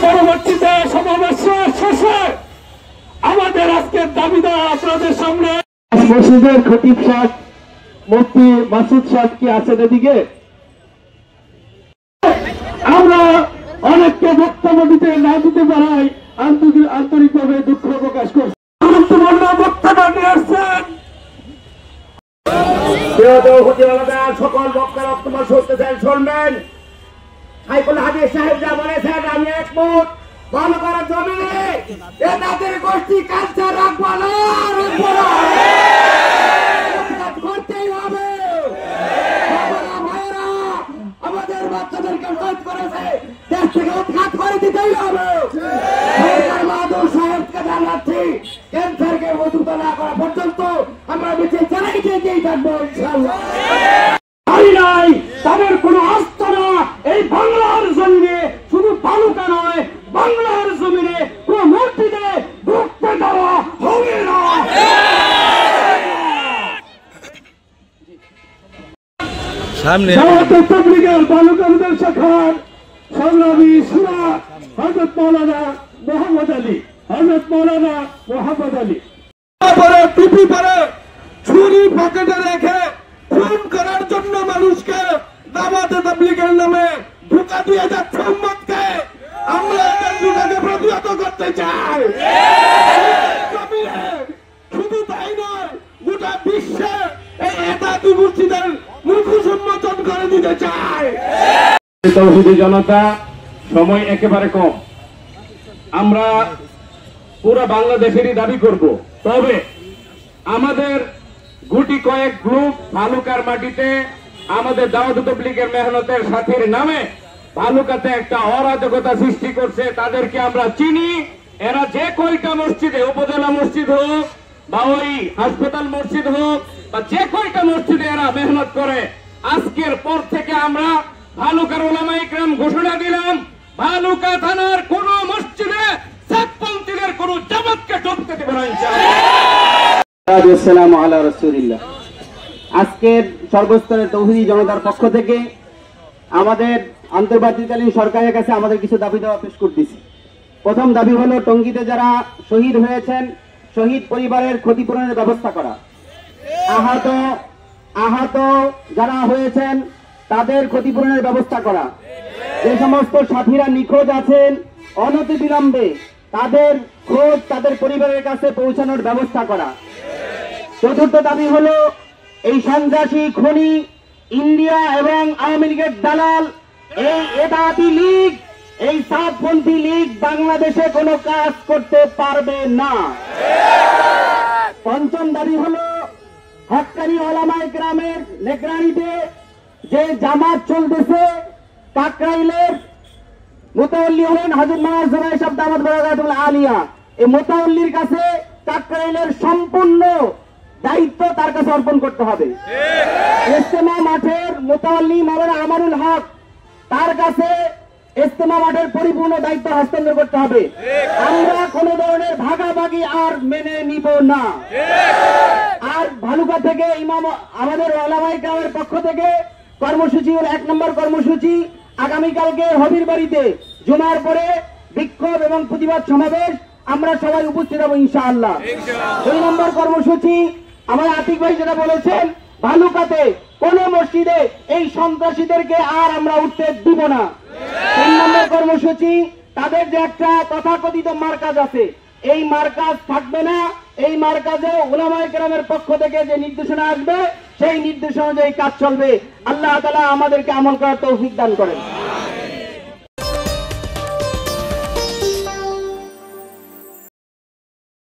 পরবর্তীতে সমাবেশ শেষে আমাদের আজকের দাবিদার আপনাদের সামনে মসজিদের খতিব সাহেব মুফতি মাসুদ সাহেব কি আছেন এদিকে? আমরা অনেককে বক্তব্য দিতে না দিতে পারাই আন্তরিকভাবে দুঃখ প্রকাশ করছি। গুরুত্বপূর্ণ বক্তব্য নিয়ে আসছেন সকল বক্তারা বক্তব্য শুনতেছেন, শুনবেন। সাইফুল হাদিস সাহেব যা বলেছেন আমি একমত। ভালো করার জমিনে তাদের গোষ্ঠী ক্যান্সার রাখবো না, করতেই হবে। ভাইয়েরা আমাদের বাচ্চাদেরকে শহীদ করেছে, দেশ থেকে উৎখাত করে দিতেই হবে। মাদুর সাহেবকে জানাচ্ছি ক্যান্সারকে মজুত না করা পর্যন্ত আমরা মিছিল চালাই যেতেই থাকবো ইনশাআল্লাহ। নাই তাদের কোন আস্থা না এই বাংলার জমিনে, শুধু বালুকা নয় বাংলার জমিনে কোন মূর্তিতে ঢুকতে দেওয়া হবে না। সামনে বালুকাদের শাখার সংগ্রামী সুরা হযরত মাওলানা মোহাম্মদ আলী, হযরত মাওলানা মোহাম্মদ আলী টুপি পরে ছুরি পকেটে রেখে খুন করার জন্য মানুষকে দাওয়াতে তাবলীগের নামে ধোঁকা দিয়ে যাচ্ছে উম্মতকে। আমরা এই ধোঁকাকে প্রতিহত করতে চাই। শুধু তাই নয়, গোটা বিশ্বে এই এতাতি মসজিদের মুখোশ উন্মোচন করে দিতে চাই। তৌহিদি জনতা, সময় একেবারে কম। আমরা পুরো বাংলাদেশেরই দাবি করব, তবে আমাদের গুটি কয়েক গ্রুপ ভালুকার মাটিতে আমাদের দাওয়াত তাবলীগের মেহনতের সাথীর নামে ভালুকাতে একটা অরাজকতা সৃষ্টি করছে। তাদেরকে আমরা চিনি। এরা যে কয়টা মসজিদে, উপজেলা মসজিদ হোক বা ওই হাসপাতাল মসজিদ হোক বা যে কয়টা মসজিদে এরা মেহনত করে, আজকের পর থেকে আমরা ভালুকার উলামায়ে কিরাম ঘোষণা দিলাম, ভালুকা থানার কোন মসজিদে সাতপন্থীদের কোন জামাতকে ঢুকতে দেব না ইনশাআল্লাহ। আজকের সর্বস্তরের তৌহিদি জনতার পক্ষ থেকে আমাদের অন্তর্বর্তীকালীন সরকারের কাছে আমাদের কিছু দাবি দেওয়া পেশ করতেছি। প্রথম দাবি হলো টঙ্গীতে যারা শহীদ হয়েছেন, শহীদ পরিবারের ক্ষতিপূরণের ব্যবস্থা করা। আহত যারা হয়েছেন তাদের ক্ষতিপূরণের ব্যবস্থা করা। যে সমস্ত সাথীরা নিখোঁজ আছেন অনতিবিলম্বে তাদের খোঁজ তাদের পরিবারের কাছে পৌঁছানোর ব্যবস্থা করা। চতুর্থ দাবি হলো এই সন্ত্রাসী খুনি ইন্ডিয়া এবং আওয়ামী লীগের দালাল এই এতাতি লীগ, এই সাতপন্থী লীগ বাংলাদেশে কোনো কাজ করতে পারবে না। পঞ্চম দাবি হলো হক্কানি উলামায়ে কিরামের নেতৃত্বে যে জামাত চলতেছে, কাকরাইলের মুতাওয়াল্লি হলেন হযরত মাওলানা জুবাইর সাহেব দামাত বারাকাতুল আলিয়া। এই মুতাওয়াল্লির কাছে কাকরাইলের সম্পূর্ণ দায়িত্ব তার কাছে অর্পণ করতে হবে। ইজতেমা মাঠের মুতাওয়াল্লি মাওলানা আমানুল হক, তার কাছে ইজতেমা মাঠের পরিপূর্ণ দায়িত্ব হস্তান্তর করতে হবে। আমরা কোন ধরনের ভাগাভাগি আর মেনে নিব না। আর ভালুকা থেকে ইমাম আমাদের উলামায়ে কিরামের পক্ষ থেকে কর্মসূচি হল 1 নম্বর কর্মসূচি, আগামীকালকে হবির বাড়িতে জুমার পরে বিক্ষোভ এবং প্রতিবাদ সমাবেশ আমরা সবাই উপস্থিত হব ইনশাআল্লাহ। 2 নম্বর কর্মসূচি আমার আতিক ভাই যেটা বলেছেন, ভালুকাতে কোন মসজিদে এই সন্ত্রাসীদেরকে আর আমরা উঠতে দিব না। 3 নম্বর কর্মসূচি, তাদের যে একটা তথাকথিত মার্কাজ আছে, এই মার্কাজ থাকবে না। এই মার্কাজে উলামায়ে কিরামের পক্ষ থেকে যে নির্দেশনা আসবে সেই নির্দেশনা অনুযায়ী কাজ চলবে। আল্লাহ তাআলা আমাদেরকে আমল করার তৌফিক দান করেন।